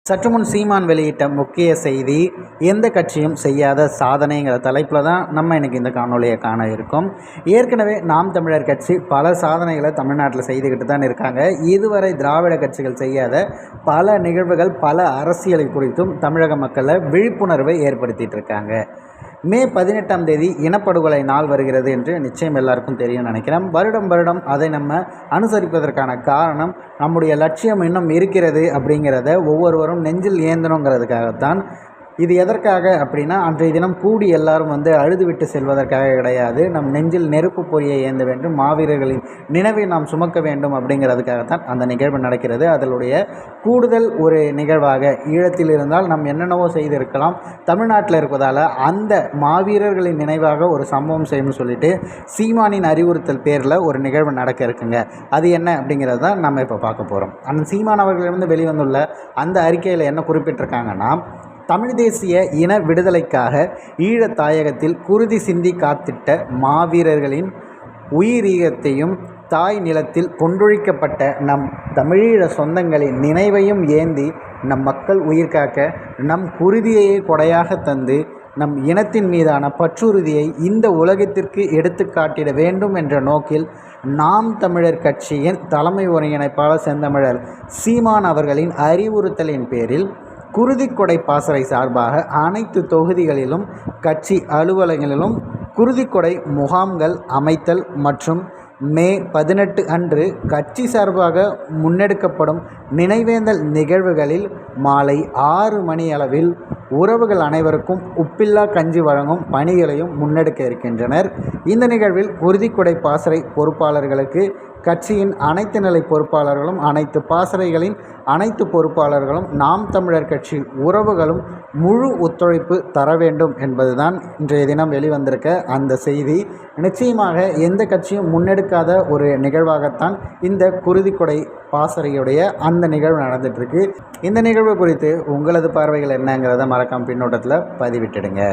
சற்று முன் சீமான் வெளியிட்ட முக்கிய செய்தி, எந்த கட்சியும் செய்யாத சாதனைங்கிற தலைப்பில் தான் நம்ம இன்றைக்கி இந்த காணொலியை காண இருக்கோம். ஏற்கனவே நாம் தமிழர் கட்சி பல சாதனைகளை தமிழ்நாட்டில் செய்துக்கிட்டு தான் இருக்காங்க. இதுவரை திராவிட கட்சிகள் செய்யாத பல நிகழ்வுகள், பல அரசியலை குறித்தும் தமிழக மக்களில் விழிப்புணர்வை ஏற்படுத்திகிட்டு இருக்காங்க. மே 18ஆம் தேதி இனப்படுகொலை நாள் வருகிறது என்று நிச்சயம் எல்லாருக்கும் தெரியும் நினைக்கிறேன். வருடம் அதை நம்ம அனுசரிப்பதற்கான காரணம், நம்முடைய லட்சியம் இன்னும் இருக்கிறது அப்படிங்கிறத ஒவ்வொருவரும் நெஞ்சில் ஏந்தணுங்கிறதுக்காகத்தான். இது எதற்காக அப்படின்னா, அன்றைய தினம் கூடி எல்லாரும் அழுது விட்டு செல்வதற்காக கிடையாது. நம் நெஞ்சில் நெருப்பு பொறியை ஏந்த வேண்டும், மாவீரர்களின் நினைவை நாம் சுமக்க வேண்டும் அப்படிங்கிறதுக்காகத்தான் அந்த நிகழ்வு நடக்கிறது. அதனுடைய கூடுதல் ஒரு நிகழ்வாக, ஈழத்தில் இருந்தால் நாம் என்னென்னவோ செய்திருக்கலாம், தமிழ்நாட்டில் இருப்பதால் அந்த மாவீரர்களின் நினைவாக ஒரு சம்பவம் செய்யணும்னு சொல்லிட்டு சீமானின் அறிவுறுத்தல் பேரில் ஒரு நிகழ்வு நடக்க இருக்குங்க. அது என்ன அப்படிங்கிறது தான் நம்ம இப்போ பார்க்க போகிறோம். அந்த சீமான் அவர்களிடமிருந்து வெளிவந்துள்ள அந்த அறிக்கையில் என்ன குறிப்பிட்டிருக்காங்கன்னா, தமிழ் தேசிய இன விடுதலைக்காக ஈழத் தாயகத்தில் குருதி சிந்தி காத்திட்ட மாவீரர்களின் உயிரீகத்தையும் தாய் நிலத்தில் கொன்றொழிக்கப்பட்ட நம் தமிழீழ சொந்தங்களின் நினைவையும் ஏந்தி நம் மக்கள் உயிர் காக்க நம் குருதியையே கொடையாக தந்து நம் இனத்தின் மீதான பற்றுறுதியை இந்த உலகத்திற்கு எடுத்து காட்டிட வேண்டும் என்ற நோக்கில் நாம் தமிழர் கட்சியின் தலைமை ஒருங்கிணைப்பாளர் செந்தமிழர் சீமான் அவர்களின் அறிவுறுத்தலின் பேரில் குருதிக்கொடை பாசறை சார்பாக அனைத்து தொகுதிகளிலும் கட்சி அலுவலகங்களிலும் குருதிக்கொடை முகாம்கள் அமைத்தல் மற்றும் மே 18 அன்று கட்சி சார்பாக முன்னெடுக்கப்படும் நினைவேந்தல் நிகழ்வுகளில் மாலை 6 மணி அளவில் உறவுகள் அனைவருக்கும் உப்பில்லா கஞ்சி வழங்கும் பணிகளையும் முன்னெடுக்க இருக்கின்றனர். இந்த நிகழ்வில் குருதிக்கொடை பாசறை பொறுப்பாளர்களுக்கு கட்சியின் அனைத்து நிலை பொறுப்பாளர்களும், அனைத்து பாசறைகளின் அனைத்து பொறுப்பாளர்களும், நாம் தமிழர் கட்சி உறவுகளும் முழு ஒத்துழைப்பு தர வேண்டும் என்பதுதான் இன்றைய தினம் வெளிவந்திருக்க அந்த செய்தி. நிச்சயமாக எந்த கட்சியும் முன்னெடுக்காத ஒரு நிகழ்வாகத்தான் இந்த குருதிக்கொடை பாசறையுடைய அந்த நிகழ்வு நடந்துகிட்ருக்கு. இந்த நிகழ்வு குறித்து உங்களது பார்வைகள் என்னங்கிறத மறக்காம பின்னோட்டத்தில் பதிவிட்டுடுங்க.